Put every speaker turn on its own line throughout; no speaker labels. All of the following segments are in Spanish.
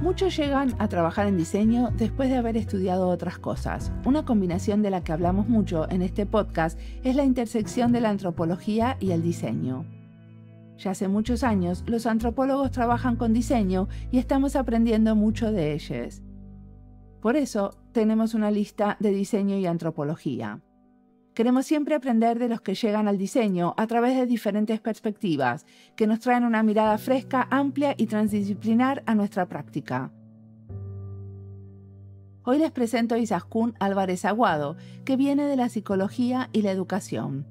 Muchos llegan a trabajar en diseño después de haber estudiado otras cosas. Una combinación de la que hablamos mucho en este podcast es la intersección de la antropología y el diseño. Ya hace muchos años, los antropólogos trabajan con diseño y estamos aprendiendo mucho de ellos. Por eso, tenemos una lista de diseño y antropología. Queremos siempre aprender de los que llegan al diseño a través de diferentes perspectivas, que nos traen una mirada fresca, amplia y transdisciplinar a nuestra práctica. Hoy les presento a Izaskun Álvarez Aguado, que viene de la psicología y la educación.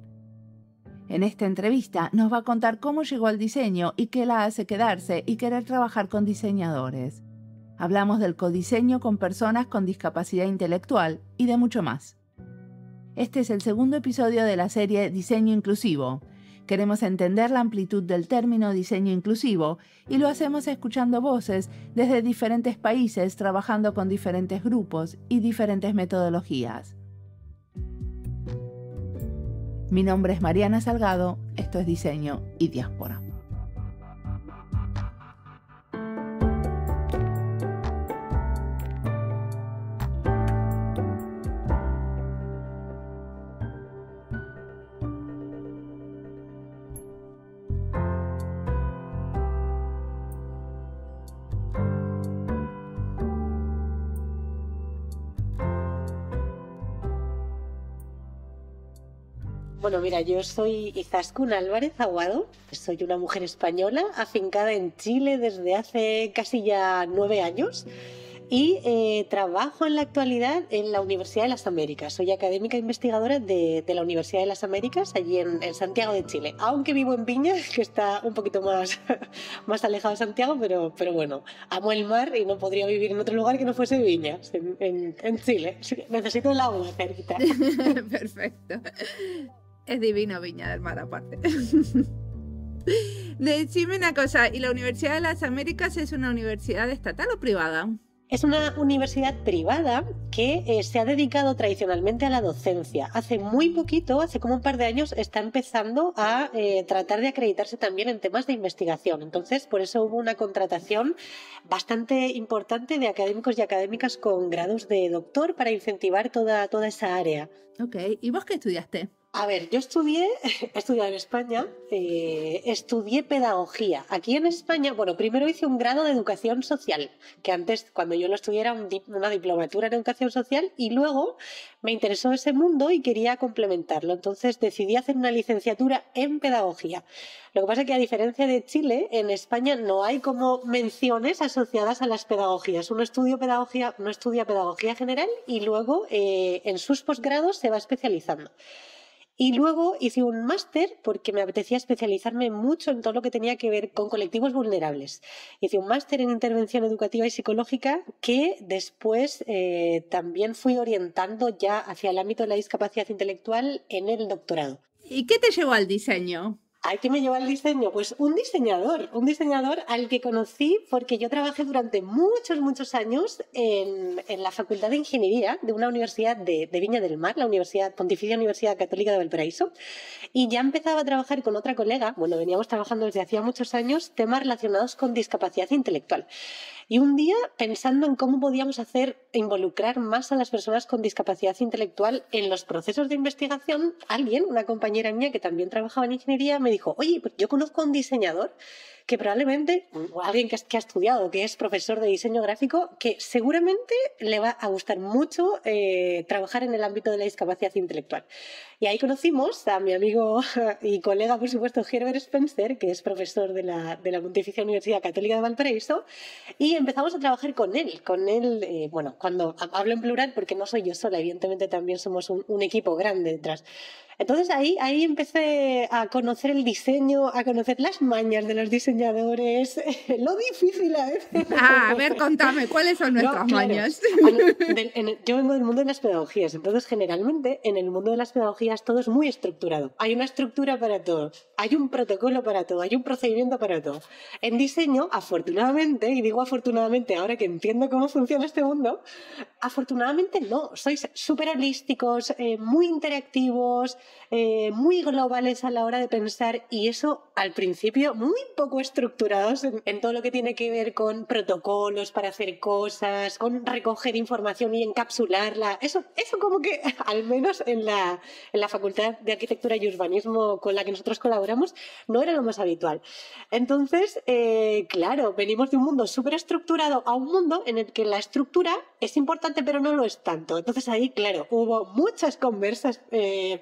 En esta entrevista nos va a contar cómo llegó al diseño y qué la hace quedarse y querer trabajar con diseñadores. Hablamos del codiseño con personas con discapacidad intelectual y de mucho más. Este es el segundo episodio de la serie Diseño Inclusivo. Queremos entender la amplitud del término diseño inclusivo y lo hacemos escuchando voces desde diferentes países, trabajando con diferentes grupos y diferentes metodologías. Mi nombre es Mariana Salgado, esto es Diseño y Diáspora.
Bueno, mira, yo soy Izaskun Álvarez Aguado, soy una mujer española afincada en Chile desde hace casi ya 9 años y trabajo en la actualidad en la Universidad de las Américas. Soy académica investigadora de la Universidad de las Américas, allí en Santiago de Chile, aunque vivo en Viña, que está un poquito más alejado de Santiago, pero bueno, amo el mar y no podría vivir en otro lugar que no fuese Viña, en Chile. Necesito el agua cerquita.
Perfecto. Es divino Viña del Mar aparte. Decime una cosa, ¿y la Universidad de las Américas es una universidad estatal o privada?
Es una universidad privada que se ha dedicado tradicionalmente a la docencia. Hace muy poquito, hace como un par de años, está empezando a tratar de acreditarse también en temas de investigación. Entonces, por eso hubo una contratación bastante importante de académicos y académicas con grados de doctor para incentivar toda esa área.
Ok, ¿y vos qué estudiaste?
A ver, yo he estudiado en España, estudié pedagogía. Aquí en España, bueno, primero hice un grado de educación social, que antes, cuando yo lo estudié, era una diplomatura en educación social, y luego me interesó ese mundo y quería complementarlo. Entonces decidí hacer una licenciatura en pedagogía. Lo que pasa es que, a diferencia de Chile, en España no hay como menciones asociadas a las pedagogías. Uno estudia pedagogía general y luego en sus posgrados se va especializando. Y luego hice un máster porque me apetecía especializarme mucho en todo lo que tenía que ver con colectivos vulnerables. Hice un máster en intervención educativa y psicológica que después también fui orientando ya hacia el ámbito de la discapacidad intelectual en el doctorado.
¿Y qué te llevó al diseño?
¿A qué me llevó al diseño? Pues un diseñador al que conocí porque yo trabajé durante muchos años en la Facultad de Ingeniería de una universidad de Viña del Mar, la Pontificia Universidad Católica de Valparaíso, y ya empezaba a trabajar con otra colega, bueno, veníamos trabajando desde hacía muchos años, temas relacionados con discapacidad intelectual. Y un día, pensando en cómo podíamos involucrar más a las personas con discapacidad intelectual en los procesos de investigación, una compañera mía que también trabajaba en ingeniería, me dijo: oye, pues yo conozco a un diseñador que probablemente, o alguien que ha estudiado, que es profesor de diseño gráfico, que seguramente le va a gustar mucho trabajar en el ámbito de la discapacidad intelectual. Y ahí conocimos a mi amigo y colega, por supuesto, Herbert Spencer, que es profesor de la Pontificia Universidad Católica de Valparaíso, y empezamos a trabajar con él. Bueno, cuando hablo en plural, porque no soy yo sola, evidentemente también somos un equipo grande detrás. Entonces ahí empecé a conocer el diseño, a conocer las mañas de los diseñadores, lo difícil a veces.
A ver, contame, ¿cuáles son nuestras mañas?
Yo vengo del mundo de las pedagogías, entonces generalmente en el mundo de las pedagogías todo es muy estructurado. Hay una estructura para todo, hay un protocolo para todo, hay un procedimiento para todo. En diseño, afortunadamente, y digo afortunadamente ahora que entiendo cómo funciona este mundo, afortunadamente no, sois súper holísticos, muy interactivos, muy globales a la hora de pensar, y eso al principio muy poco estructurados en todo lo que tiene que ver con protocolos para hacer cosas, con recoger información y encapsularla. Eso como que, al menos en la Facultad de Arquitectura y Urbanismo con la que nosotros colaboramos, no era lo más habitual. Entonces, claro, venimos de un mundo súper estructurado a un mundo en el que la estructura es importante, pero no lo es tanto. Entonces ahí, claro, hubo muchas conversas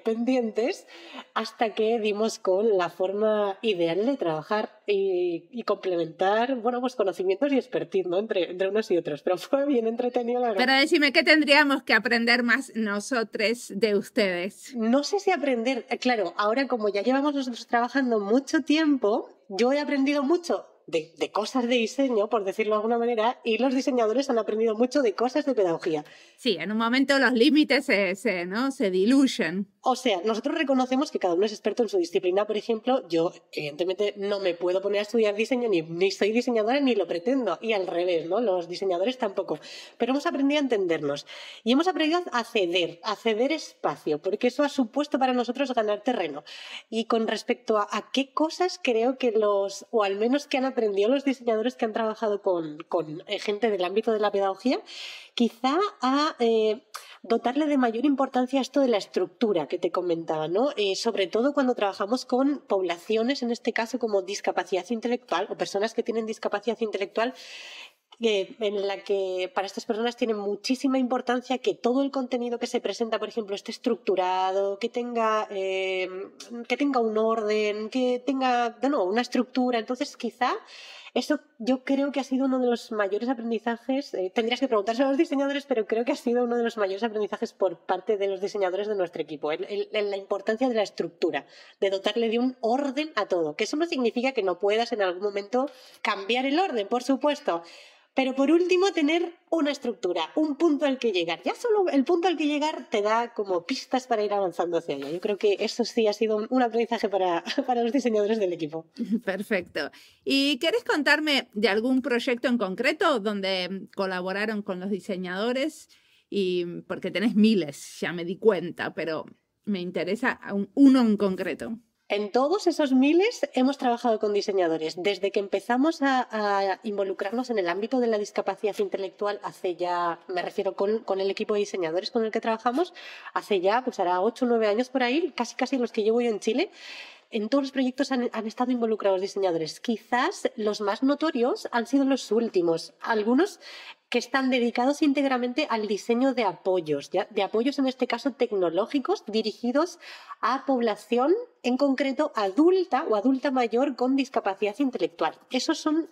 pendientes hasta que dimos con la forma ideal de trabajar y complementar, bueno, pues conocimientos y expertise, ¿no? Entre unos y otros. Pero fue bien entretenido, la verdad.
Pero decime, ¿qué tendríamos que aprender más nosotros de ustedes?
No sé si aprender, claro, ahora como ya llevamos nosotros trabajando mucho tiempo, yo he aprendido mucho de cosas de diseño, por decirlo de alguna manera, y los diseñadores han aprendido mucho de cosas de pedagogía.
Sí, en un momento los límites se diluyen.
O sea, nosotros reconocemos que cada uno es experto en su disciplina. Por ejemplo, yo evidentemente no me puedo poner a estudiar diseño, ni soy diseñadora ni lo pretendo, y al revés, ¿no? Los diseñadores tampoco. Pero hemos aprendido a entendernos y hemos aprendido a ceder espacio, porque eso ha supuesto para nosotros ganar terreno. Y con respecto a qué cosas creo que o al menos que han aprendido los diseñadores que han trabajado con gente del ámbito de la pedagogía, quizá a dotarle de mayor importancia a esto de la estructura que te comentaba, ¿no? Sobre todo cuando trabajamos con poblaciones, en este caso como discapacidad intelectual o personas que tienen discapacidad intelectual, en la que para estas personas tiene muchísima importancia que todo el contenido que se presenta, por ejemplo, esté estructurado, que tenga un orden, que tenga una estructura. Entonces, quizá eso yo creo que ha sido uno de los mayores aprendizajes. Tendrías que preguntarse a los diseñadores, pero creo que ha sido uno de los mayores aprendizajes por parte de los diseñadores de nuestro equipo. La importancia de la estructura, de dotarle de un orden a todo. Que eso no significa que no puedas en algún momento cambiar el orden, por supuesto. Pero por último, tener una estructura, un punto al que llegar. Ya solo el punto al que llegar te da como pistas para ir avanzando hacia allá. Yo creo que eso sí ha sido un aprendizaje para los diseñadores del equipo.
Perfecto. ¿Y querés contarme de algún proyecto en concreto donde colaboraron con los diseñadores? Porque tenés miles, ya me di cuenta, pero me interesa uno en concreto.
En todos esos miles hemos trabajado con diseñadores. Desde que empezamos a involucrarnos en el ámbito de la discapacidad intelectual, hace ya, me refiero con el equipo de diseñadores con el que trabajamos, hace ya, pues hará 8 o 9 años por ahí, casi los que llevo yo en Chile. En todos los proyectos han estado involucrados diseñadores. Quizás los más notorios han sido los últimos. Algunos que están dedicados íntegramente al diseño de apoyos, de apoyos en este caso tecnológicos dirigidos a población en concreto adulta o adulta mayor con discapacidad intelectual.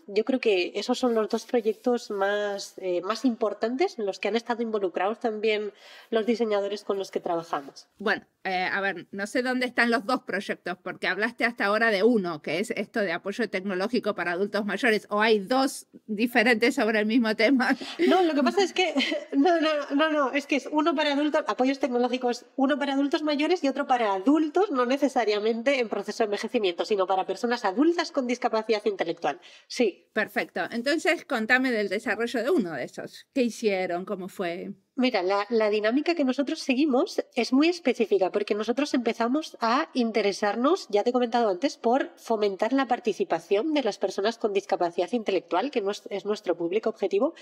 Yo creo que esos son los dos proyectos más importantes en los que han estado involucrados también los diseñadores con los que trabajamos.
Bueno, a ver, no sé dónde están los dos proyectos, porque hablaste hasta ahora de uno, que es esto de apoyo tecnológico para adultos mayores, o hay dos diferentes sobre el mismo tema.
No, lo que pasa es que no, es que es uno para adultos, apoyos tecnológicos, uno para adultos mayores y otro para adultos, no necesariamente en proceso de envejecimiento, sino para personas adultas con discapacidad intelectual. Sí.
Perfecto. Entonces, contame del desarrollo de uno de esos. ¿Qué hicieron? ¿Cómo fue?
Mira, la dinámica que nosotros seguimos es muy específica porque nosotros empezamos a interesarnos, ya te he comentado antes, por fomentar la participación de las personas con discapacidad intelectual, que es nuestro público objetivo,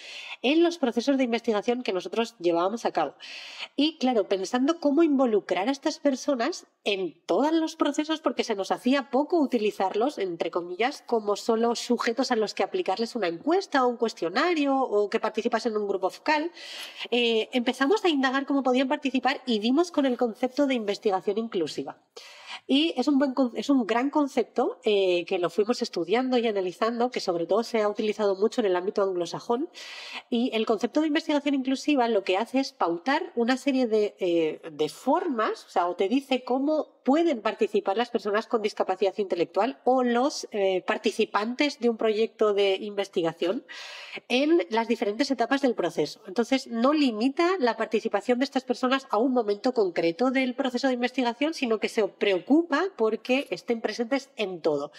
en los procesos de investigación que nosotros llevábamos a cabo. Y claro, pensando cómo involucrar a estas personas en todos los procesos, porque se nos hacía poco utilizarlos, entre comillas, como solo sujetos a los que aplicarles una encuesta o un cuestionario o que participasen en un grupo focal. Empezamos a indagar cómo podían participar y dimos con el concepto de investigación inclusiva. Y es un gran concepto que lo fuimos estudiando y analizando, que sobre todo se ha utilizado mucho en el ámbito anglosajón. Y el concepto de investigación inclusiva lo que hace es pautar una serie de formas, o te dice cómo pueden participar las personas con discapacidad intelectual o los participantes de un proyecto de investigación en las diferentes etapas del proceso. Entonces, no limita la participación de estas personas a un momento concreto del proceso de investigación, sino que se preocupa porque estén presentes en todo.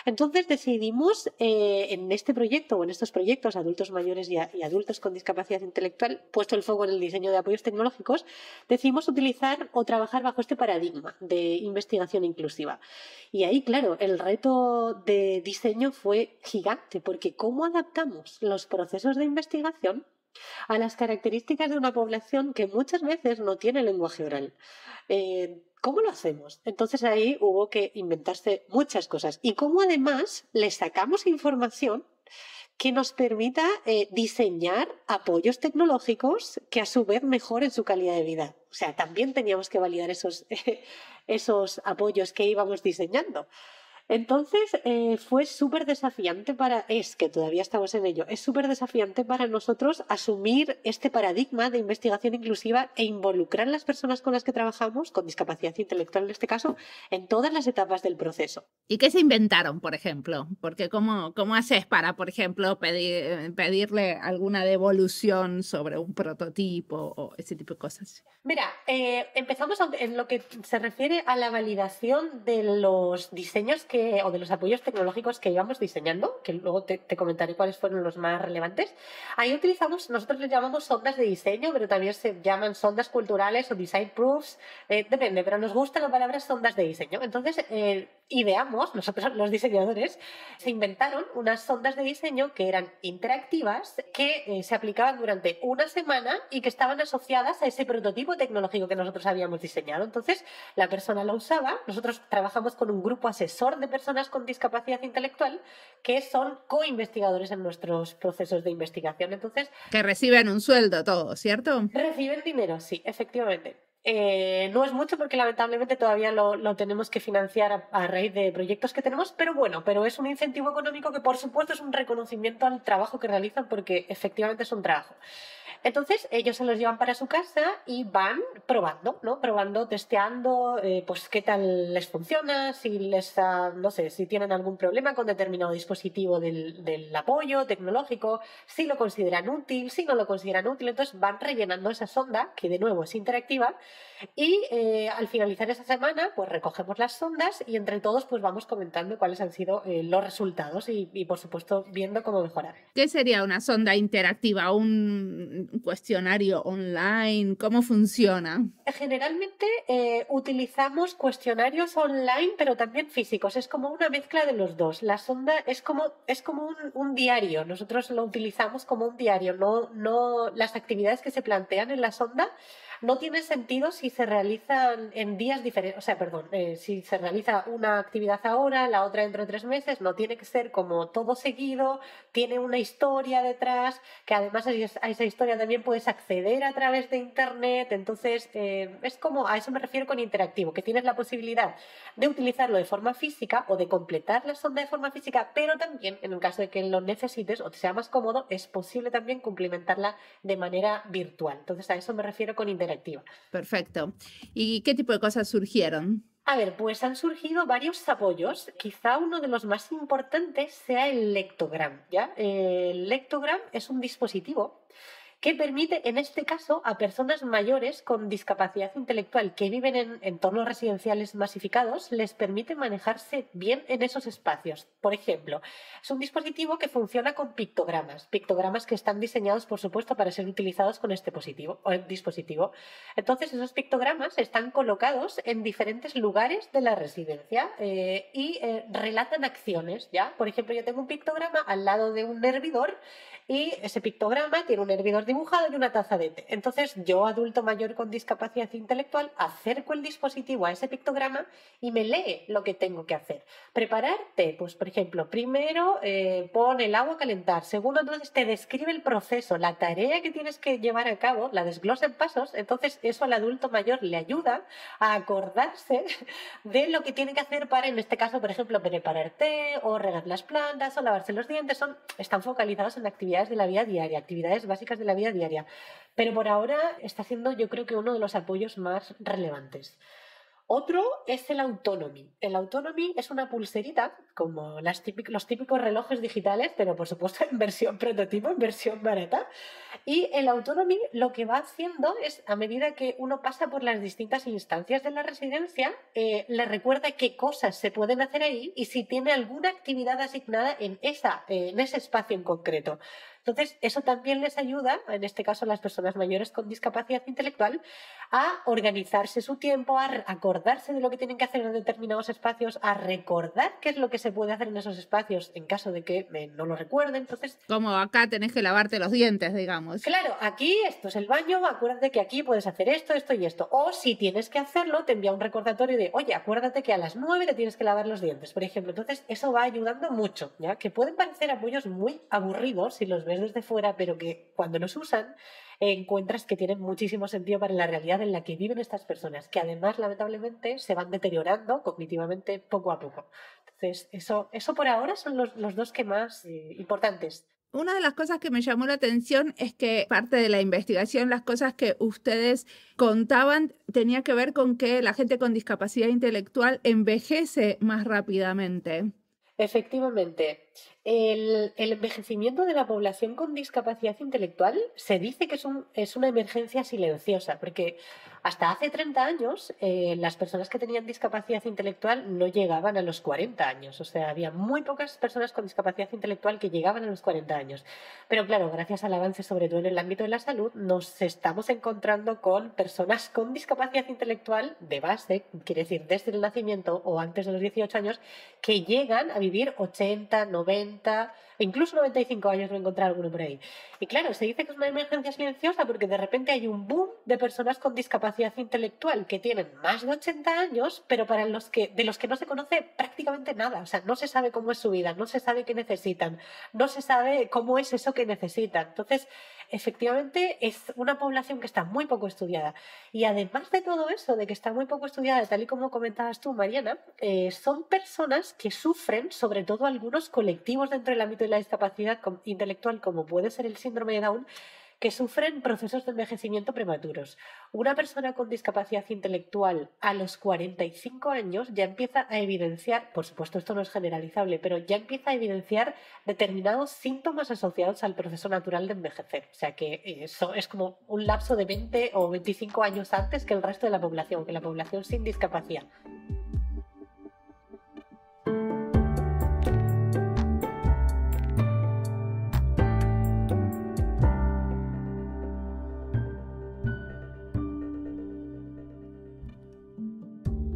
Entonces, decidimos en este proyecto o en estos proyectos, adultos mayores y adultos con discapacidad intelectual, puesto el foco en el diseño de apoyos tecnológicos, decidimos utilizar o trabajar bajo este paradigma de investigación inclusiva. Y ahí, claro, el reto de diseño fue gigante, porque ¿cómo adaptamos los procesos de investigación a las características de una población que muchas veces no tiene lenguaje oral? ¿Cómo lo hacemos? Entonces ahí hubo que inventarse muchas cosas. Y cómo además le sacamos información que nos permita diseñar apoyos tecnológicos que a su vez mejoren su calidad de vida. O sea, también teníamos que validar esos apoyos que íbamos diseñando. Entonces fue súper desafiante que todavía estamos en ello, es súper desafiante para nosotros asumir este paradigma de investigación inclusiva e involucrar a las personas con las que trabajamos, con discapacidad intelectual en este caso, en todas las etapas del proceso.
¿Y qué se inventaron, por ejemplo? Porque ¿cómo haces para, por ejemplo, pedirle alguna devolución sobre un prototipo o ese tipo de cosas?
Mira, empezamos en lo que se refiere a la validación de los diseños o de los apoyos tecnológicos que íbamos diseñando, que luego te comentaré cuáles fueron los más relevantes. Ahí nosotros les llamamos sondas de diseño, pero también se llaman sondas culturales o design proofs, depende, pero nos gusta la palabra sondas de diseño. Entonces, nosotros los diseñadores, se inventaron unas sondas de diseño que eran interactivas, que se aplicaban durante una semana y que estaban asociadas a ese prototipo tecnológico que nosotros habíamos diseñado. Entonces, la persona la usaba. Nosotros trabajamos con un grupo asesor de personas con discapacidad intelectual que son co-investigadores en nuestros procesos de investigación. Entonces,
que reciben un sueldo todos, ¿cierto?
Reciben dinero, sí, efectivamente. No es mucho porque lamentablemente todavía lo tenemos que financiar a raíz de proyectos que tenemos, pero es un incentivo económico que por supuesto es un reconocimiento al trabajo que realizan porque efectivamente es un trabajo. Entonces ellos se los llevan para su casa y van probando, ¿no? Probando, testeando, pues qué tal les funciona, no sé, si tienen algún problema con determinado dispositivo del apoyo tecnológico, si lo consideran útil, si no lo consideran útil. Entonces van rellenando esa sonda, que de nuevo es interactiva, y al finalizar esa semana pues recogemos las sondas y entre todos pues vamos comentando cuáles han sido los resultados y por supuesto viendo cómo mejorar.
¿Qué sería una sonda interactiva? ¿Un cuestionario online? ¿Cómo funciona?
Generalmente utilizamos cuestionarios online pero también físicos, es como una mezcla de los dos. La sonda es como un diario, nosotros lo utilizamos como un diario, no las actividades que se plantean en la sonda no tiene sentido si se realizan en días diferentes, o sea, perdón, si se realiza una actividad ahora, la otra dentro de 3 meses, no tiene que ser como todo seguido, tiene una historia detrás, que además a esa historia también puedes acceder a través de internet, entonces es como, a eso me refiero con interactivo, que tienes la posibilidad de utilizarlo de forma física o de completar la sonda de forma física, pero también en el caso de que lo necesites o te sea más cómodo, es posible también complementarla de manera virtual. Entonces a eso me refiero con interactivo.
Perfecto. ¿Y qué tipo de cosas surgieron?
A ver, pues han surgido varios apoyos. Quizá uno de los más importantes sea el lectogram, ¿ya? El lectogram es un dispositivo que permite, en este caso, a personas mayores con discapacidad intelectual que viven en entornos residenciales masificados, les permite manejarse bien en esos espacios. Por ejemplo, es un dispositivo que funciona con pictogramas que están diseñados, por supuesto, para ser utilizados con este dispositivo. Entonces, esos pictogramas están colocados en diferentes lugares de la residencia y relatan acciones, ¿ya? Por ejemplo, yo tengo un pictograma al lado de un hervidor y ese pictograma tiene un hervidor dibujado y una taza de té. Entonces yo, adulto mayor con discapacidad intelectual, acerco el dispositivo a ese pictograma y me lee lo que tengo que hacer. Preparar té, pues por ejemplo, primero pon el agua a calentar, segundo entonces te describe el proceso, la tarea que tienes que llevar a cabo, la desglosa en pasos, entonces eso al adulto mayor le ayuda a acordarse de lo que tiene que hacer para, en este caso, por ejemplo, preparar té o regar las plantas o lavarse los dientes, están focalizados en actividades de la vida diaria, actividades básicas de la vida diaria. Pero por ahora está siendo, yo creo que uno de los apoyos más relevantes. Otro es el Autonomy. El Autonomy es una pulserita, como los típicos relojes digitales, pero por supuesto en versión prototipo, en versión barata. Y el Autonomy lo que va haciendo es, a medida que uno pasa por las distintas instancias de la residencia, le recuerda qué cosas se pueden hacer ahí y si tiene alguna actividad asignada en ese espacio en concreto. Entonces, eso también les ayuda, en este caso a las personas mayores con discapacidad intelectual, a organizarse su tiempo, a acordarse de lo que tienen que hacer en determinados espacios, a recordar qué es lo que se puede hacer en esos espacios en caso de que no lo recuerden. Entonces,
como acá tenés que lavarte los dientes, digamos.
Claro, aquí esto es el baño, acuérdate que aquí puedes hacer esto, esto y esto. O si tienes que hacerlo, te envía un recordatorio de, oye, acuérdate que a las 9 te tienes que lavar los dientes, por ejemplo. Entonces, eso va ayudando mucho, ¿ya? Que pueden parecer apoyos muy aburridos si los ves desde fuera, pero que cuando los usan encuentras que tienen muchísimo sentido para la realidad en la que viven estas personas, que además, lamentablemente, se van deteriorando cognitivamente poco a poco. Entonces, eso por ahora son los dos que más importantes.
Una de las cosas que me llamó la atención es que parte de la investigación, las cosas que ustedes contaban, tenía que ver con que la gente con discapacidad intelectual envejece más rápidamente.
Efectivamente, el envejecimiento de la población con discapacidad intelectual se dice que es una emergencia silenciosa, porque hasta hace 30 años las personas que tenían discapacidad intelectual no llegaban a los 40 años, o sea, había muy pocas personas con discapacidad intelectual que llegaban a los 40 años. Pero claro, gracias al avance, sobre todo en el ámbito de la salud, nos estamos encontrando con personas con discapacidad intelectual de base, quiere decir desde el nacimiento o antes de los 18 años, que llegan a vivir 80, 90, incluso 95 años, me he encontrado alguno por ahí. Y claro, se dice que es una emergencia silenciosa porque de repente hay un boom de personas con discapacidad intelectual que tienen más de 80 años, pero de los que no se conoce prácticamente nada. O sea, no se sabe cómo es su vida, no se sabe qué necesitan, no se sabe cómo es eso que necesitan. Entonces, efectivamente, es una población que está muy poco estudiada. Y además de todo eso, de que está muy poco estudiada, tal y como comentabas tú, Mariana, son personas que sufren, sobre todo algunos colectivos dentro del ámbito de la discapacidad intelectual, como puede ser el síndrome de Down, que sufren procesos de envejecimiento prematuros. Una persona con discapacidad intelectual a los 45 años ya empieza a evidenciar, por supuesto esto no es generalizable, pero ya empieza a evidenciar determinados síntomas asociados al proceso natural de envejecer. O sea que eso es como un lapso de 20 o 25 años antes que el resto de la población, que la población sin discapacidad.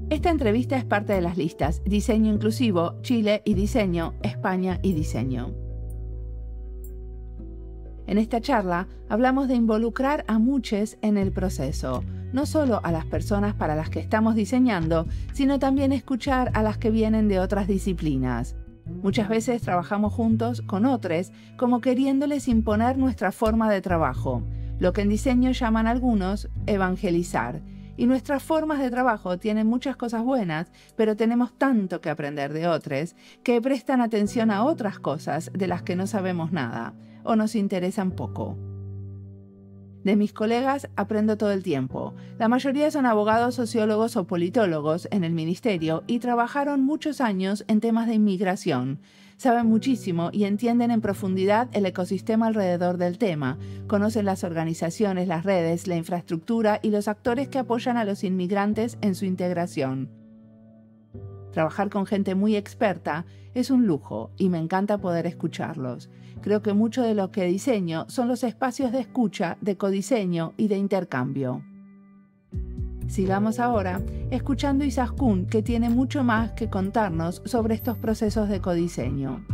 Esta entrevista es parte de las listas Diseño Inclusivo, Chile y Diseño, España y Diseño. En esta charla hablamos de involucrar a muchos en el proceso, no solo a las personas para las que estamos diseñando, sino también escuchar a las que vienen de otras disciplinas. Muchas veces trabajamos juntos con otros, como queriéndoles imponer nuestra forma de trabajo, lo que en diseño llaman algunos evangelizar. Y nuestras formas de trabajo tienen muchas cosas buenas, pero tenemos tanto que aprender de otros que prestan atención a otras cosas de las que no sabemos nada o nos interesan poco. De mis colegas aprendo todo el tiempo. La mayoría son abogados, sociólogos o politólogos en el ministerio y trabajaron muchos años en temas de inmigración. Saben muchísimo y entienden en profundidad el ecosistema alrededor del tema. Conocen las organizaciones, las redes, la infraestructura y los actores que apoyan a los inmigrantes en su integración. Trabajar con gente muy experta es un lujo y me encanta poder escucharlos. Creo que mucho de lo que diseño son los espacios de escucha, de codiseño y de intercambio. Sigamos ahora escuchando a Izaskun, que tiene mucho más que contarnos sobre estos procesos de codiseño.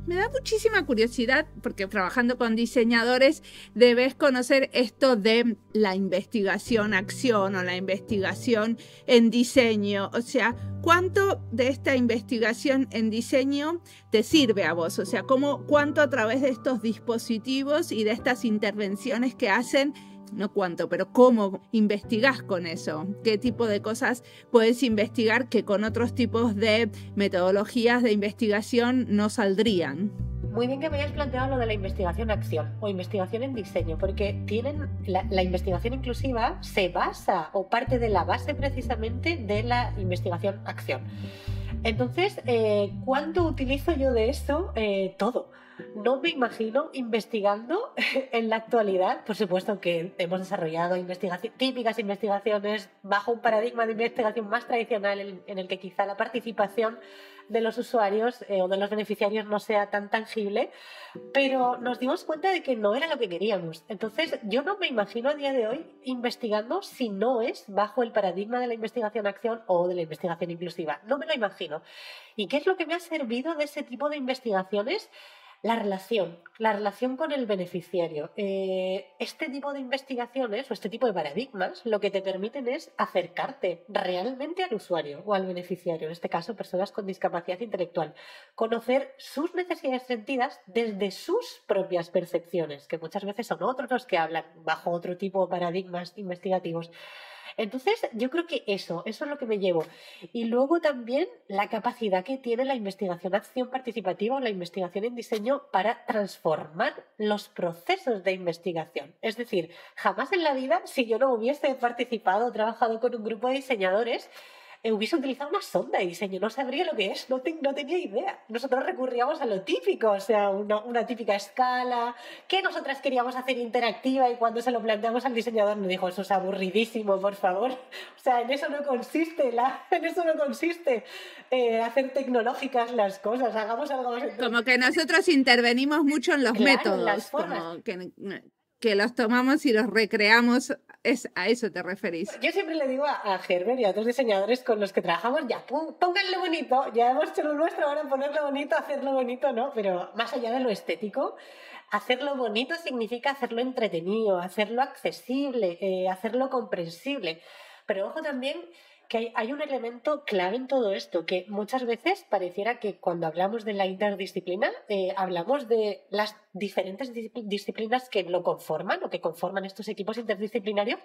Me da muchísima curiosidad porque trabajando con diseñadores debes conocer esto de la investigación-acción o la investigación en diseño. O sea, ¿cuánto de esta investigación en diseño te sirve a vos? O sea, ¿cuánto a través de estos dispositivos y de estas intervenciones que hacen, no cuánto, pero cómo investigás con eso? ¿Qué tipo de cosas puedes investigar que con otros tipos de metodologías de investigación no saldrían?
muy bien que me hayas planteado lo de la investigación-acción o investigación en diseño, porque tienen la investigación inclusiva se basa o parte de la base precisamente de la investigación-acción. Entonces, ¿cuánto utilizo yo de eso? Todo. No me imagino investigando en la actualidad. Por supuesto que hemos desarrollado típicas investigaciones bajo un paradigma de investigación más tradicional en el que quizá la participación de los usuarios o de los beneficiarios no sea tan tangible, pero nos dimos cuenta de que no era lo que queríamos. Entonces, yo no me imagino a día de hoy investigando si no es bajo el paradigma de la investigación-acción o de la investigación inclusiva. No me lo imagino. ¿Y qué es lo que me ha servido de ese tipo de investigaciones? La relación con el beneficiario. Este tipo de investigaciones o este tipo de paradigmas lo que te permiten es acercarte realmente al usuario o al beneficiario, en este caso personas con discapacidad intelectual, conocer sus necesidades sentidas desde sus propias percepciones, que muchas veces son otros los que hablan bajo otro tipo de paradigmas investigativos. Entonces, yo creo que eso es lo que me llevo. Y luego también la capacidad que tiene la investigación-acción participativa o la investigación en diseño para transformar los procesos de investigación. Es decir, jamás en la vida, si yo no hubiese participado o trabajado con un grupo de diseñadores, hubiese utilizado una sonda de diseño, no sabría lo que es, no tenía idea. Nosotros recurríamos a lo típico, o sea, una típica escala, que nosotras queríamos hacer interactiva y cuando se lo planteamos al diseñador nos dijo, eso es aburridísimo, por favor. O sea, en eso no consiste, hacer tecnológicas las cosas, hagamos algo más.
Como que nosotros intervenimos mucho en los métodos, en las formas. Como que los tomamos y los recreamos, ¿a eso te referís?
Yo siempre le digo a Herbert y a otros diseñadores con los que trabajamos, ya, pónganlo bonito, ya hemos hecho lo nuestro, ahora ponerlo bonito, hacerlo bonito, ¿no? Pero más allá de lo estético, hacerlo bonito significa hacerlo entretenido, hacerlo accesible, hacerlo comprensible. Pero ojo también que hay un elemento clave en todo esto, que muchas veces pareciera que cuando hablamos de la interdisciplina, hablamos de las diferentes disciplinas que lo conforman o que conforman estos equipos interdisciplinarios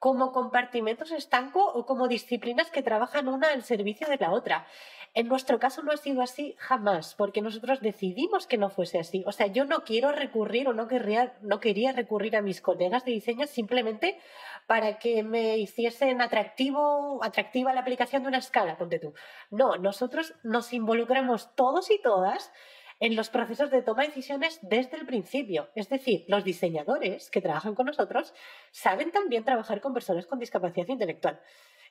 como compartimentos estancos o como disciplinas que trabajan una al servicio de la otra. En nuestro caso no ha sido así jamás, porque nosotros decidimos que no fuese así. O sea, yo no quiero recurrir o no quería recurrir a mis colegas de diseño simplemente para que me hiciesen atractiva la aplicación de una escala, ponte tú. No, nosotros nos involucramos todos y todas en los procesos de toma de decisiones desde el principio. Es decir, los diseñadores que trabajan con nosotros saben también trabajar con personas con discapacidad intelectual.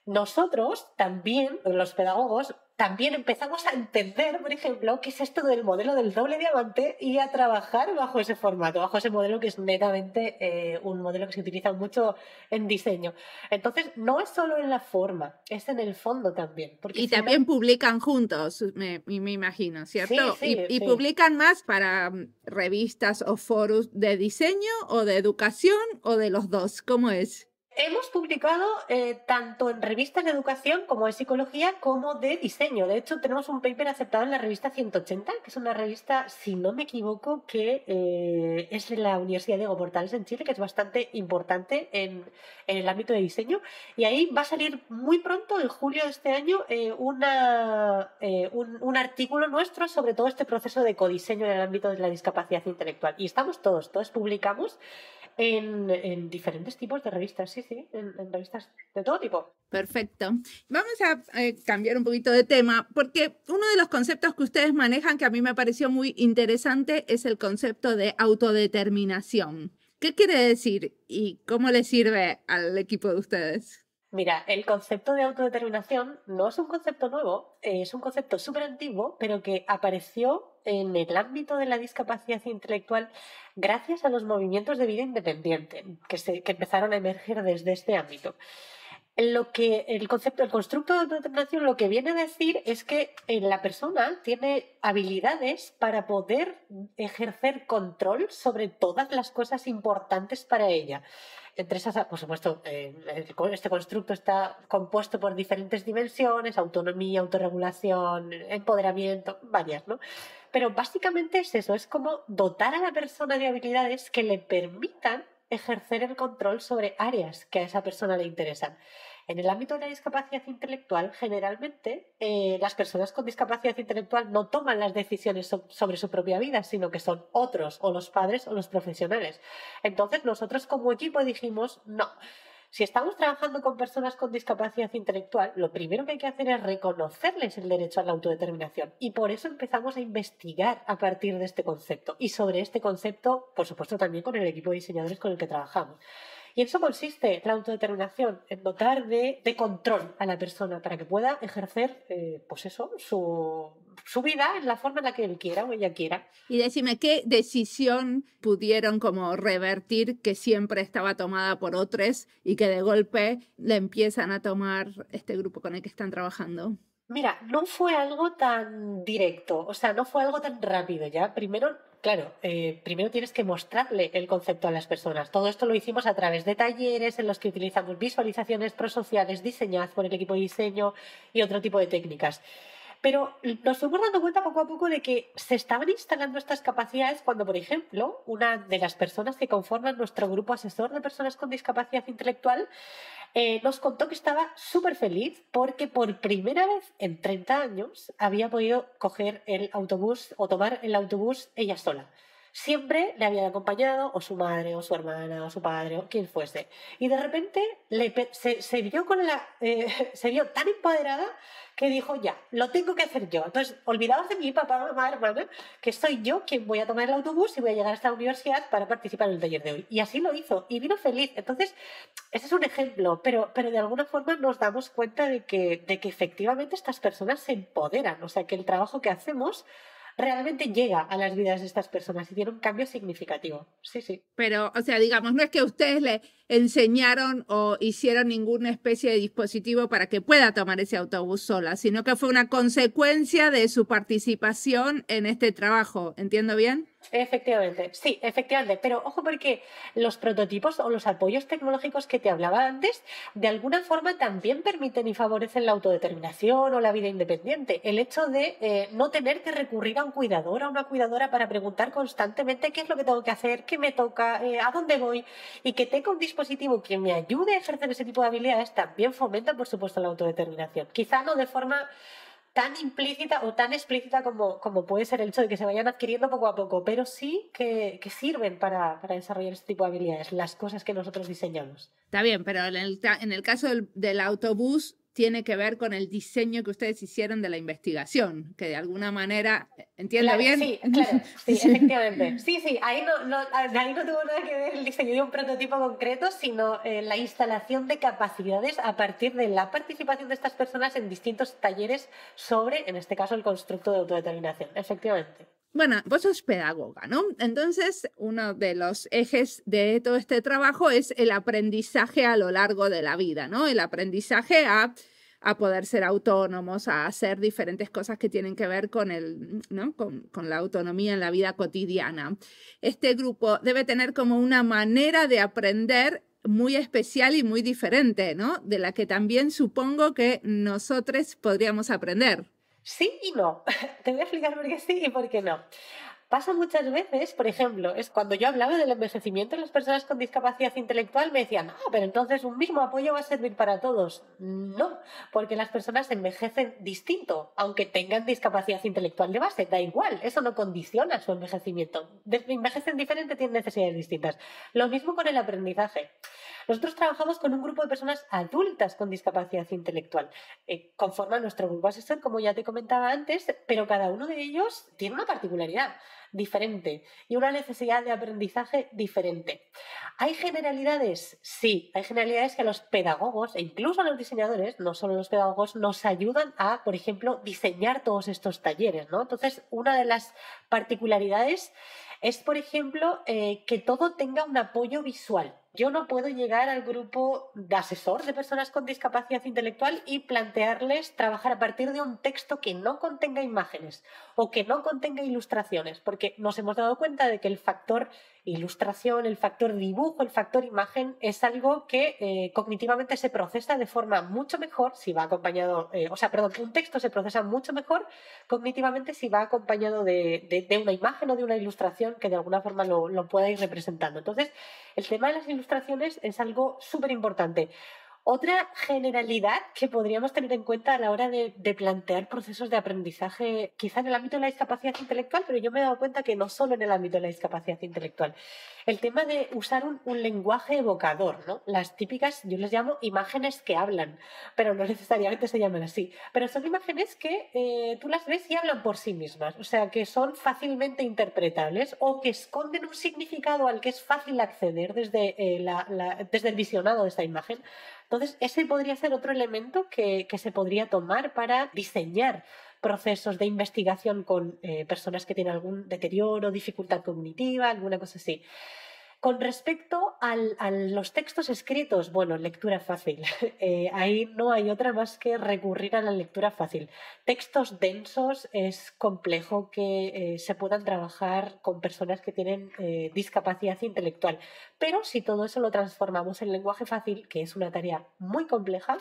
Nosotros también, los pedagogos, también empezamos a entender, por ejemplo, qué es esto del modelo del doble diamante y a trabajar bajo ese formato, bajo ese modelo que es netamente un modelo que se utiliza mucho en diseño. Entonces, no es solo en la forma, es en el fondo también.
Porque también publican juntos, me imagino, ¿cierto?
Sí,
y publican más para revistas o foros de diseño o de educación o de los dos, ¿cómo es?
Hemos publicado tanto en revistas de educación como de psicología como de diseño. De hecho, tenemos un paper aceptado en la revista 180, que es una revista, si no me equivoco, que es de la Universidad Diego Portales en Chile, que es bastante importante en el ámbito de diseño. Y ahí va a salir muy pronto, en julio de este año, un artículo nuestro sobre todo este proceso de codiseño en el ámbito de la discapacidad intelectual. Y estamos todos publicamos en diferentes tipos de revistas, en revistas de todo tipo.
Perfecto. Vamos a cambiar un poquito de tema, porque uno de los conceptos que ustedes manejan, que a mí me pareció muy interesante, es el concepto de autodeterminación. ¿Qué quiere decir y cómo le sirve al equipo de ustedes?
Mira, el concepto de autodeterminación no es un concepto nuevo, es un concepto súper antiguo, pero que apareció en el ámbito de la discapacidad intelectual gracias a los movimientos de vida independiente que empezaron a emerger desde este ámbito. El constructo de autodeterminación lo que viene a decir es que la persona tiene habilidades para poder ejercer control sobre todas las cosas importantes para ella. Entre esas, por supuesto, este constructo está compuesto por diferentes dimensiones: autonomía, autorregulación, empoderamiento, varias, ¿no? Pero básicamente es eso, es como dotar a la persona de habilidades que le permitan ejercer el control sobre áreas que a esa persona le interesan. En el ámbito de la discapacidad intelectual, generalmente las personas con discapacidad intelectual no toman las decisiones sobre su propia vida, sino que son otros, o los padres o los profesionales. Entonces, nosotros como equipo dijimos, no. Si estamos trabajando con personas con discapacidad intelectual, lo primero que hay que hacer es reconocerles el derecho a la autodeterminación. Y por eso empezamos a investigar a partir de este concepto. Y sobre este concepto, por supuesto, también con el equipo de diseñadores con el que trabajamos. Y en eso consiste la autodeterminación, en dotar de control a la persona para que pueda ejercer, pues eso, su vida en la forma en la que él quiera o ella quiera.
Y decime, ¿qué decisión pudieron como revertir que siempre estaba tomada por otros y que de golpe le empiezan a tomar este grupo con el que están trabajando?
Mira, no fue algo tan directo, o sea, no fue algo tan rápido ya. Primero, claro, primero tienes que mostrarle el concepto a las personas. Todo esto lo hicimos a través de talleres en los que utilizamos visualizaciones prosociales diseñadas por el equipo de diseño y otro tipo de técnicas. Pero nos fuimos dando cuenta poco a poco de que se estaban instalando estas capacidades cuando, por ejemplo, una de las personas que conforman nuestro grupo asesor de personas con discapacidad intelectual nos contó que estaba súper feliz porque por primera vez en 30 años había podido coger el autobús o tomar el autobús ella sola. Siempre le habían acompañado o su madre o su hermana o su padre o quien fuese. Y de repente se vio se vio tan empoderada que dijo, ya, lo tengo que hacer yo. Entonces, olvidaos de mi papá, mamá, hermana, que soy yo quien voy a tomar el autobús y voy a llegar hasta la universidad para participar en el taller de hoy. Y así lo hizo y vino feliz. Entonces, ese es un ejemplo, pero de alguna forma nos damos cuenta de que efectivamente estas personas se empoderan. O sea, que el trabajo que hacemos realmente llega a las vidas de estas personas y tiene un cambio significativo. Sí, sí.
Pero, o sea, digamos, no es que ustedes le enseñaron o hicieron ninguna especie de dispositivo para que pueda tomar ese autobús sola, sino que fue una consecuencia de su participación en este trabajo. ¿Entiendo bien?
Efectivamente, sí, efectivamente, pero ojo porque los prototipos o los apoyos tecnológicos que te hablaba antes, de alguna forma también permiten y favorecen la autodeterminación o la vida independiente. El hecho de no tener que recurrir a un cuidador o a una cuidadora para preguntar constantemente qué es lo que tengo que hacer, qué me toca, a dónde voy, y que tenga un dispositivo que me ayude a ejercer ese tipo de habilidades, también fomenta, por supuesto, la autodeterminación. Quizá no de forma tan implícita o tan explícita como puede ser el hecho de que se vayan adquiriendo poco a poco, pero sí que sirven para desarrollar este tipo de habilidades, las cosas que nosotros diseñamos.
Está bien, pero en el caso del autobús tiene que ver con el diseño que ustedes hicieron de la investigación, que de alguna manera, ¿entiendo
claro,
bien?
Sí, claro, sí, efectivamente. Sí, ahí no tuvo nada que ver el diseño de un prototipo concreto, sino la instalación de capacidades a partir de la participación de estas personas en distintos talleres sobre, en este caso, el constructo de autodeterminación. Efectivamente.
Bueno, vos sos pedagoga, ¿no? Entonces, uno de los ejes de todo este trabajo es el aprendizaje a lo largo de la vida, ¿no? El aprendizaje a poder ser autónomos, a hacer diferentes cosas que tienen que ver con ¿no? con la autonomía en la vida cotidiana. Este grupo debe tener como una manera de aprender muy especial y muy diferente, ¿no? De la que también supongo que nosotros podríamos aprender.
Sí y no. Te voy a explicar por qué sí y por qué no. Pasa muchas veces, por ejemplo, es cuando yo hablaba del envejecimiento de las personas con discapacidad intelectual, me decían, no, pero entonces un mismo apoyo va a servir para todos. No, porque las personas envejecen distinto, aunque tengan discapacidad intelectual de base, da igual, eso no condiciona su envejecimiento. Envejecen diferente, tienen necesidades distintas. Lo mismo con el aprendizaje. Nosotros trabajamos con un grupo de personas adultas con discapacidad intelectual. Conforman nuestro grupo asesor, como ya te comentaba antes, pero cada uno de ellos tiene una particularidad diferente y una necesidad de aprendizaje diferente. ¿Hay generalidades? Sí, hay generalidades que a los pedagogos e incluso a los diseñadores, no solo los pedagogos, nos ayudan a, por ejemplo, diseñar todos estos talleres, ¿no? Entonces, una de las particularidades es, por ejemplo, que todo tenga un apoyo visual. Yo no puedo llegar al grupo de asesor de personas con discapacidad intelectual y plantearles trabajar a partir de un texto que no contenga imágenes o que no contenga ilustraciones, porque nos hemos dado cuenta de que el factor ilustración, el factor dibujo, el factor imagen es algo que cognitivamente se procesa de forma mucho mejor si va acompañado, un texto se procesa mucho mejor cognitivamente si va acompañado de una imagen o de una ilustración que de alguna forma lo pueda ir representando. Entonces, el tema de las ilustraciones es algo súper importante. Otra generalidad que podríamos tener en cuenta a la hora de plantear procesos de aprendizaje, quizá en el ámbito de la discapacidad intelectual, pero yo me he dado cuenta que no solo en el ámbito de la discapacidad intelectual. El tema de usar un lenguaje evocador, ¿no? Las típicas, yo les llamo imágenes que hablan, pero no necesariamente se llaman así. Pero son imágenes que tú las ves y hablan por sí mismas, o sea, que son fácilmente interpretables o que esconden un significado al que es fácil acceder desde el visionado de esta imagen. Entonces, ese podría ser otro elemento que se podría tomar para diseñar procesos de investigación con personas que tienen algún deterioro, dificultad cognitiva, alguna cosa así. Con respecto a los textos escritos, bueno, lectura fácil. Ahí no hay otra más que recurrir a la lectura fácil. Textos densos es complejo que se puedan trabajar con personas que tienen discapacidad intelectual. Pero si todo eso lo transformamos en lenguaje fácil, que es una tarea muy compleja,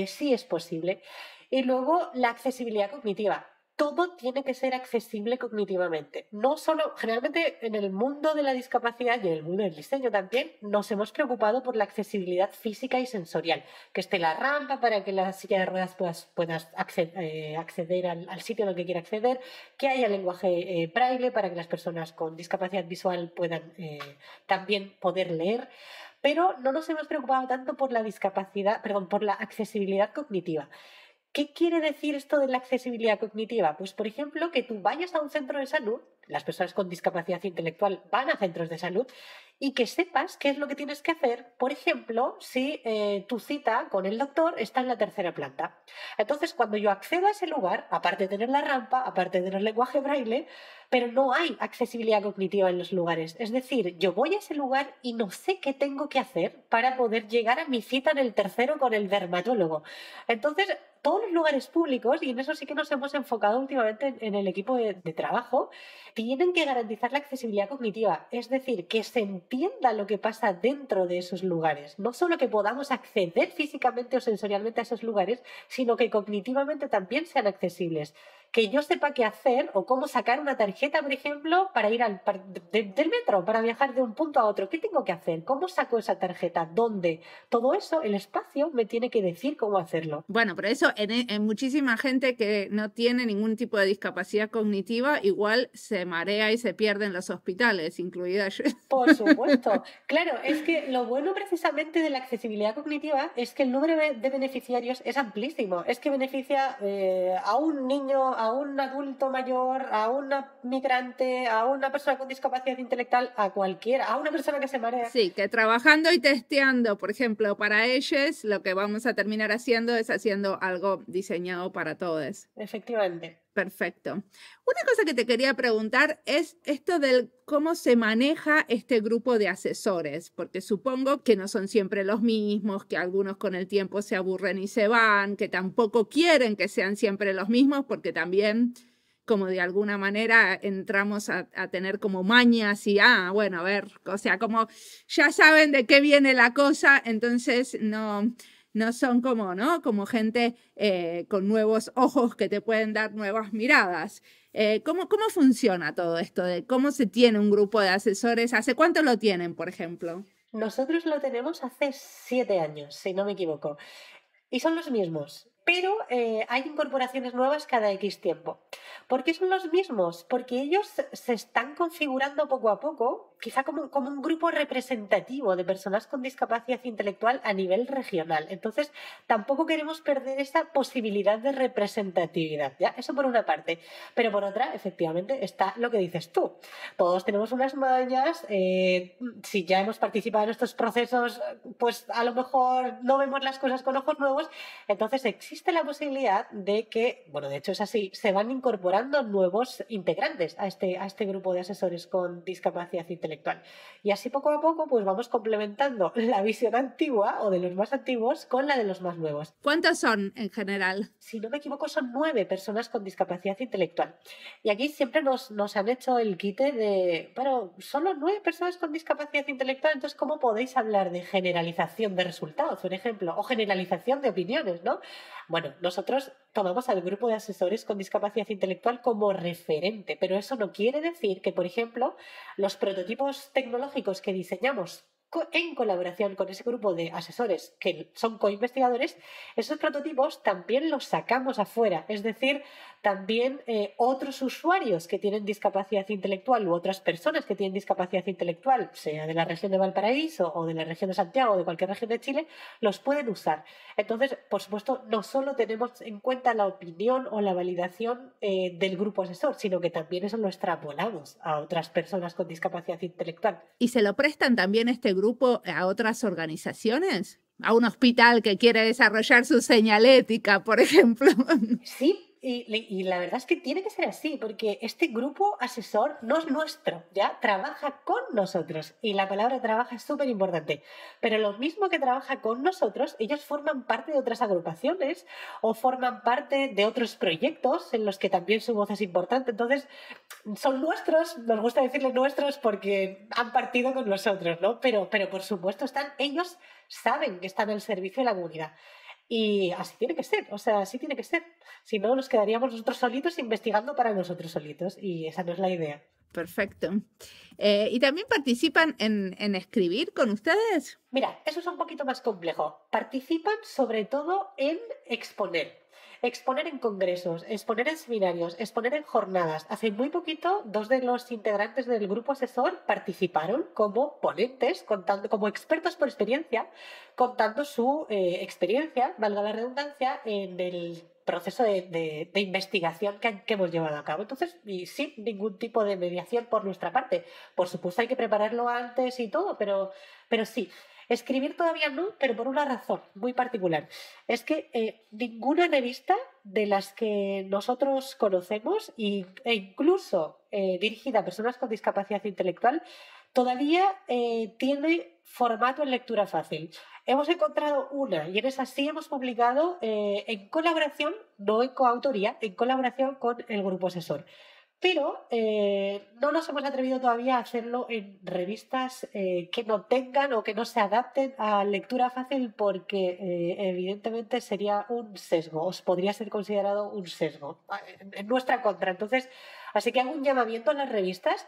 sí es posible. Y luego la accesibilidad cognitiva. Todo tiene que ser accesible cognitivamente. No solo, generalmente en el mundo de la discapacidad y en el mundo del diseño también, nos hemos preocupado por la accesibilidad física y sensorial. Que esté la rampa para que la silla de ruedas puedas acceder al sitio al que quiera acceder, que haya lenguaje braille para que las personas con discapacidad visual puedan también poder leer. Pero no nos hemos preocupado tanto por la por la accesibilidad cognitiva. ¿Qué quiere decir esto de la accesibilidad cognitiva? Pues, por ejemplo, que tú vayas a un centro de salud, las personas con discapacidad intelectual van a centros de salud, y que sepas qué es lo que tienes que hacer, por ejemplo, si tu cita con el doctor está en la tercera planta. Entonces, cuando yo accedo a ese lugar, aparte de tener la rampa, aparte de tener lenguaje braille, pero no hay accesibilidad cognitiva en los lugares. Es decir, yo voy a ese lugar y no sé qué tengo que hacer para poder llegar a mi cita en el tercero con el dermatólogo. Entonces, todos los lugares públicos, y en eso sí que nos hemos enfocado últimamente en el equipo de trabajo, tienen que garantizar la accesibilidad cognitiva, es decir, que se entienda lo que pasa dentro de esos lugares, no solo que podamos acceder físicamente o sensorialmente a esos lugares, sino que cognitivamente también sean accesibles. Que yo sepa qué hacer o cómo sacar una tarjeta, por ejemplo, para ir del metro, para viajar de un punto a otro. ¿Qué tengo que hacer? ¿Cómo saco esa tarjeta? ¿Dónde? Todo eso, el espacio me tiene que decir cómo hacerlo.
Bueno, pero eso en muchísima gente que no tiene ningún tipo de discapacidad cognitiva, igual se marea y se pierde en los hospitales, incluida yo.
Por supuesto. Claro, es que lo bueno precisamente de la accesibilidad cognitiva es que el número de beneficiarios es amplísimo. Es que beneficia a un niño, a un adulto mayor, a una migrante, a una persona con discapacidad intelectual, a cualquiera, a una persona que se marea.
Sí, que trabajando y testeando, por ejemplo, para ellos, lo que vamos a terminar haciendo es haciendo algo diseñado para todos.
Efectivamente.
Perfecto. Una cosa que te quería preguntar es esto del cómo se maneja este grupo de asesores, porque supongo que no son siempre los mismos, que algunos con el tiempo se aburren y se van, que tampoco quieren que sean siempre los mismos, porque también como de alguna manera entramos a tener como mañas y, bueno, a ver, o sea, como ya saben de qué viene la cosa, entonces no son como, ¿no? Como gente con nuevos ojos que te pueden dar nuevas miradas. ¿Cómo funciona todo esto? De ¿cómo se tiene un grupo de asesores? ¿Hace cuánto lo tienen, por ejemplo?
Nosotros lo tenemos hace 7 años, si no me equivoco. Y son los mismos, pero hay incorporaciones nuevas cada X tiempo. ¿Por qué son los mismos? Porque ellos se están configurando poco a poco, quizá como un grupo representativo de personas con discapacidad intelectual a nivel regional. Entonces, tampoco queremos perder esa posibilidad de representatividad, ¿ya? Eso por una parte. Pero por otra, efectivamente, está lo que dices tú. Todos tenemos unas mañas, si ya hemos participado en estos procesos, pues a lo mejor no vemos las cosas con ojos nuevos. Entonces existe la posibilidad de que, bueno, de hecho es así, se van incorporando nuevos integrantes a este grupo de asesores con discapacidad intelectual. Y así poco a poco pues vamos complementando la visión antigua o de los más antiguos con la de los más nuevos.
¿Cuántos son en general?
Si no me equivoco son 9 personas con discapacidad intelectual. Y aquí siempre nos han hecho el quite de, bueno, solo 9 personas con discapacidad intelectual, entonces ¿cómo podéis hablar de generalización de resultados, por ejemplo, o generalización de opiniones, ¿no? Bueno, nosotros tomamos al grupo de asesores con discapacidad intelectual como referente, pero eso no quiere decir que, por ejemplo, los prototipos tecnológicos que diseñamos en colaboración con ese grupo de asesores que son coinvestigadores, esos prototipos también los sacamos afuera. Es decir, también otros usuarios que tienen discapacidad intelectual u otras personas que tienen discapacidad intelectual, sea de la región de Valparaíso o de la región de Santiago o de cualquier región de Chile, los pueden usar. Entonces, por supuesto, no solo tenemos en cuenta la opinión o la validación del grupo asesor, sino que también eso lo extrapolamos a otras personas con discapacidad intelectual.
¿Y se lo prestan también este grupo a otras organizaciones? ¿A un hospital que quiere desarrollar su señalética, por ejemplo?
Sí. Y la verdad es que tiene que ser así, porque este grupo asesor no es nuestro, ya trabaja con nosotros. Y la palabra trabaja es súper importante. Pero lo mismo que trabaja con nosotros, ellos forman parte de otras agrupaciones o forman parte de otros proyectos en los que también su voz es importante. Entonces, son nuestros, nos gusta decirles nuestros porque han partido con nosotros, ¿no? Pero por supuesto ellos saben que están al servicio de la comunidad. Y así tiene que ser, o sea, así tiene que ser. Si no, nos quedaríamos nosotros solitos investigando para nosotros solitos y esa no es la idea.
Perfecto. ¿Y también participan en escribir con ustedes?
Mira, eso es un poquito más complejo. Participan sobre todo en exponer. Exponer en congresos, exponer en seminarios, exponer en jornadas. Hace muy poquito, 2 de los integrantes del grupo asesor participaron como ponentes, contando, como expertos por experiencia, contando su experiencia, valga la redundancia, en el proceso de investigación que hemos llevado a cabo. Entonces, y sin ningún tipo de mediación por nuestra parte. Por supuesto, hay que prepararlo antes y todo, pero sí. Escribir todavía no, pero por una razón muy particular. Es que ninguna revista de las que nosotros conocemos, e incluso dirigida a personas con discapacidad intelectual, todavía tiene formato en lectura fácil. Hemos encontrado una y en esa sí hemos publicado en colaboración, no en coautoría, en colaboración con el grupo asesor. Pero no nos hemos atrevido todavía a hacerlo en revistas que no tengan o que no se adapten a lectura fácil porque evidentemente sería un sesgo, os podría ser considerado un sesgo en nuestra contra. Entonces, así que hago un llamamiento a las revistas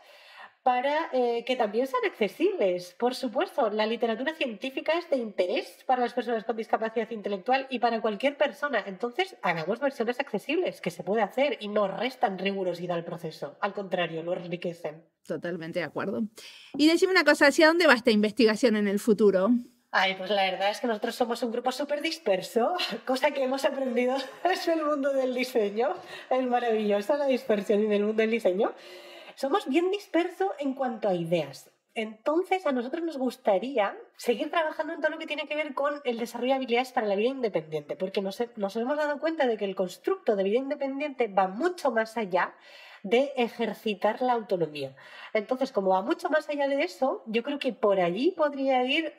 para que también sean accesibles. Por supuesto, la literatura científica es de interés para las personas con discapacidad intelectual y para cualquier persona. Entonces, hagamos versiones accesibles, que se puede hacer y no restan rigurosidad al proceso. Al contrario, lo enriquecen.
Totalmente de acuerdo. Y decime una cosa, ¿hacia dónde va esta investigación en el futuro?
Ay, pues la verdad es que nosotros somos un grupo súper disperso, cosa que hemos aprendido en el mundo del diseño. Es maravillosa la dispersión en el mundo del diseño. Somos bien dispersos en cuanto a ideas. Entonces, a nosotros nos gustaría seguir trabajando en todo lo que tiene que ver con el desarrollo de habilidades para la vida independiente, porque nos hemos dado cuenta de que el constructo de vida independiente va mucho más allá de ejercitar la autonomía. Entonces, como va mucho más allá de eso, yo creo que por allí podría ir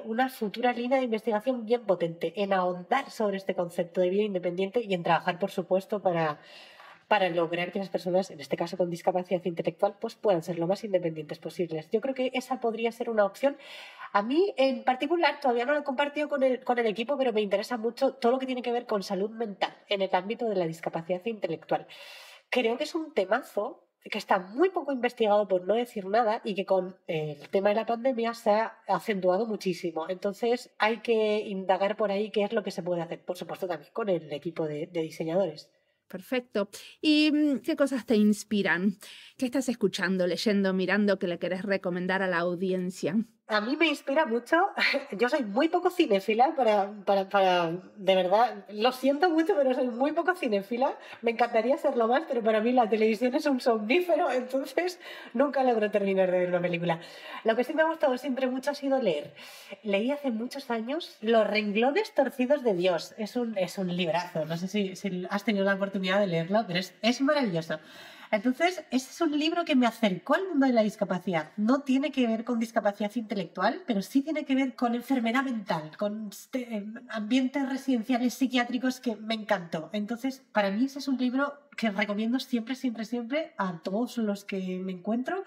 una futura línea de investigación bien potente, en ahondar sobre este concepto de vida independiente y en trabajar, por supuesto, para lograr que las personas, en este caso con discapacidad intelectual, pues puedan ser lo más independientes posibles. Yo creo que esa podría ser una opción. A mí, en particular, todavía no lo he compartido con el equipo, pero me interesa mucho todo lo que tiene que ver con salud mental en el ámbito de la discapacidad intelectual. Creo que es un temazo que está muy poco investigado, por no decir nada, y que con el tema de la pandemia se ha acentuado muchísimo. Entonces hay que indagar por ahí qué es lo que se puede hacer, por supuesto también con el equipo de diseñadores.
Perfecto. ¿Y qué cosas te inspiran? ¿Qué estás escuchando, leyendo, mirando que le querés recomendar a la audiencia?
A mí me inspira mucho. Yo soy muy poco cinéfila de verdad, lo siento mucho, pero soy muy poco cinéfila. Me encantaría hacerlo más, pero para mí la televisión es un somnífero, entonces nunca logro terminar de ver una película. Lo que sí me ha gustado siempre mucho ha sido leer. Leí hace muchos años Los renglones torcidos de Dios. Es un librazo, no sé si has tenido la oportunidad de leerlo, pero es maravilloso. Entonces, ese es un libro que me acercó al mundo de la discapacidad. No tiene que ver con discapacidad intelectual, pero sí tiene que ver con enfermedad mental, con ambientes residenciales psiquiátricos que me encantó. Entonces, para mí ese es un libro que recomiendo siempre, siempre, siempre a todos los que me encuentro,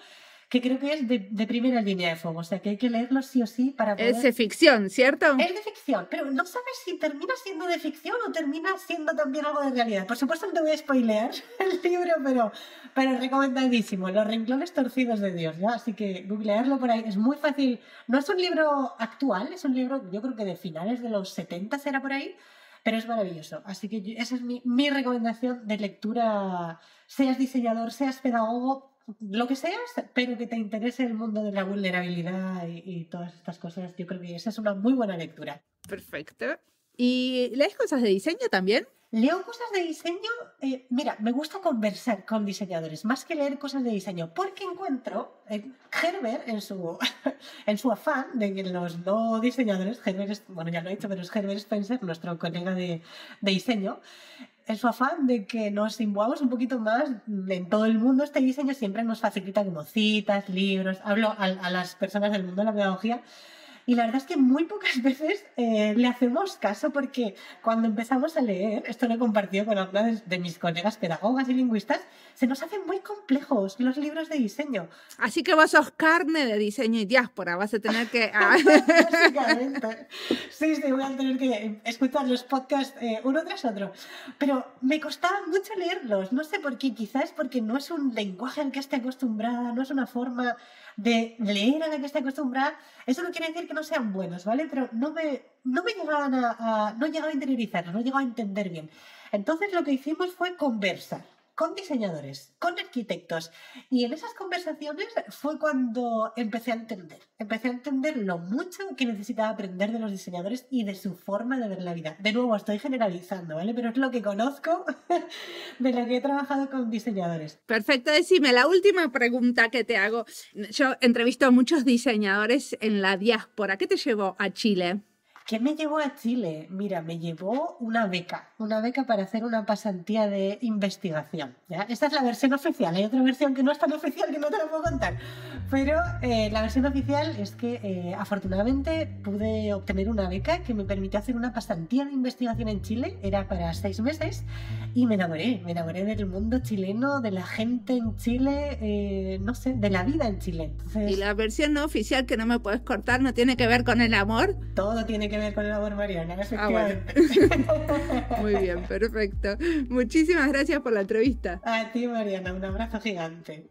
que creo que es de primera línea de fuego, o sea que hay que leerlo sí o sí para poder...
Es de ficción, ¿cierto?
Es de ficción, pero no sabes si termina siendo de ficción o termina siendo también algo de realidad. Por supuesto no te voy a spoilear el libro, pero recomendadísimo. Los renglones torcidos de Dios, ¿no? Así que googlearlo por ahí es muy fácil. No es un libro actual, es un libro yo creo que de finales de los 70 será por ahí, pero es maravilloso. Así que esa es mi recomendación de lectura, seas diseñador, seas pedagogo, lo que seas, pero que te interese el mundo de la vulnerabilidad y todas estas cosas. Yo creo que esa es una muy buena lectura.
Perfecto. ¿Y lees cosas de diseño también?
Leo cosas de diseño, mira, me gusta conversar con diseñadores, más que leer cosas de diseño, porque encuentro, Herbert, en su afán de que los no diseñadores, Herbert es, bueno, ya lo he dicho, pero es Herbert Spencer, nuestro colega de diseño, en su afán de que nos imbuamos un poquito más en todo el mundo, este diseño siempre nos facilita como citas, libros, hablo a las personas del mundo de la pedagogía. Y la verdad es que muy pocas veces le hacemos caso porque cuando empezamos a leer, esto lo he compartido con algunas de mis colegas pedagogas y lingüistas, se nos hacen muy complejos los libros de diseño.
Así que vos sos carne de diseño y diáspora, vas a tener que...
Básicamente. Sí, voy a tener que escuchar los podcasts uno tras otro. Pero me costaba mucho leerlos, no sé por qué, quizás porque no es un lenguaje al que esté acostumbrada, no es una forma de leer a la que esté acostumbrada. Eso no quiere decir que no sean buenos, ¿vale? Pero no me llegaban no llegaba a interiorizarlos, no llegaba a entender bien. Entonces lo que hicimos fue conversar con diseñadores, con arquitectos, y en esas conversaciones fue cuando empecé a entender lo mucho que necesitaba aprender de los diseñadores y de su forma de ver la vida. De nuevo, estoy generalizando, ¿vale? Pero es lo que conozco de lo que he trabajado con diseñadores.
Perfecto, decime, la última pregunta que te hago. Yo entrevisto a muchos diseñadores en la diáspora. ¿Qué te llevó a Chile?
¿Qué me llevó a Chile? Mira, me llevó una beca para hacer una pasantía de investigación, ¿ya? Esta es la versión oficial, hay otra versión que no es tan oficial que no te la puedo contar, pero la versión oficial es que afortunadamente pude obtener una beca que me permitió hacer una pasantía de investigación en Chile, era para 6 meses, y me enamoré del mundo chileno, de la gente en Chile, no sé, de la vida en Chile. Entonces,
¿y la versión no oficial que no me puedes cortar no tiene que ver con el amor?
Todo tiene que ver con el amor, Mariana, efectivamente.
Bueno. Muy bien, perfecto. Muchísimas gracias por la entrevista.
A ti, Mariana, un abrazo gigante.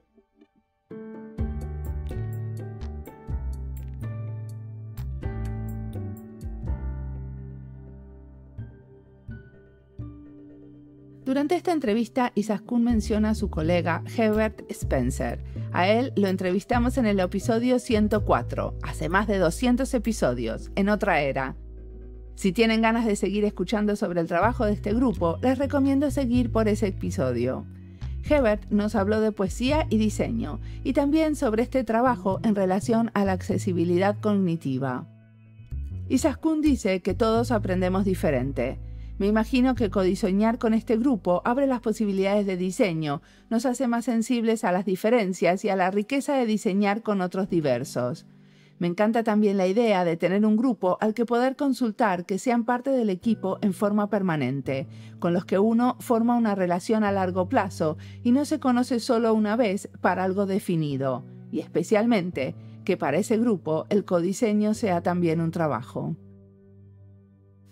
Durante esta entrevista, Izaskun menciona a su colega Herbert Spencer. A él lo entrevistamos en el episodio 104, hace más de 200 episodios, en otra era. Si tienen ganas de seguir escuchando sobre el trabajo de este grupo, les recomiendo seguir por ese episodio. Herbert nos habló de poesía y diseño, y también sobre este trabajo en relación a la accesibilidad cognitiva. Izaskun dice que todos aprendemos diferente. Me imagino que codiseñar con este grupo abre las posibilidades de diseño, nos hace más sensibles a las diferencias y a la riqueza de diseñar con otros diversos. Me encanta también la idea de tener un grupo al que poder consultar que sean parte del equipo en forma permanente, con los que uno forma una relación a largo plazo y no se conoce solo una vez para algo definido, y especialmente que para ese grupo el codiseño sea también un trabajo.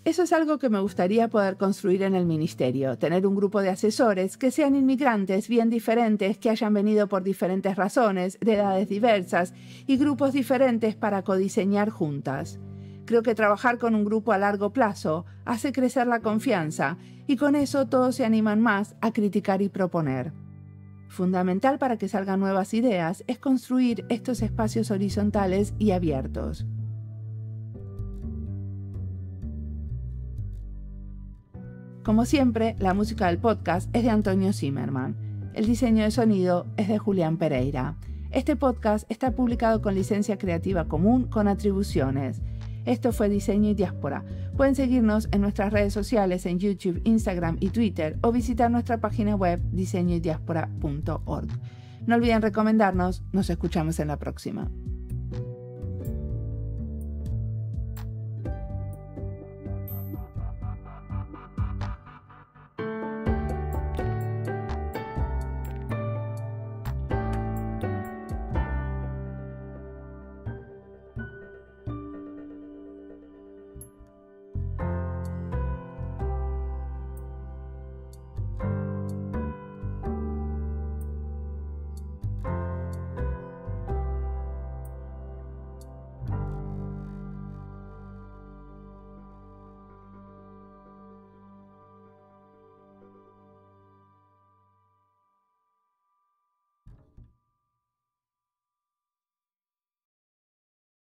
Eso es algo que me gustaría poder construir en el ministerio, tener un grupo de asesores que sean inmigrantes bien diferentes, que hayan venido por diferentes razones, de edades diversas y grupos diferentes para codiseñar juntas. Creo que trabajar con un grupo a largo plazo hace crecer la confianza y con eso todos se animan más a criticar y proponer. Fundamental para que salgan nuevas ideas es construir estos espacios horizontales y abiertos. Como siempre, la música del podcast es de Antonio Zimmerman. El diseño de sonido es de Julián Pereira. Este podcast está publicado con licencia creativa común con atribuciones. Esto fue Diseño y Diáspora. Pueden seguirnos en nuestras redes sociales en YouTube, Instagram y Twitter o visitar nuestra página web diseñoydiaspora.org. No olviden recomendarnos. Nos escuchamos en la próxima.